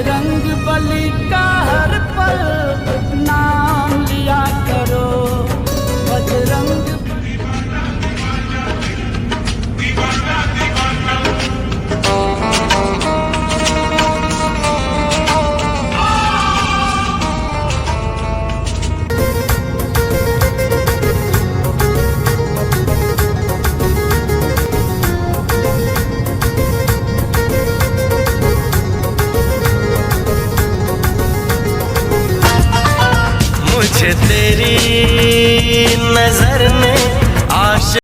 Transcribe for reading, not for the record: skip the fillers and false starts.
बजरंग बली का हर पल नाम लिया करो। बजरंग मुझे तेरी नजर ने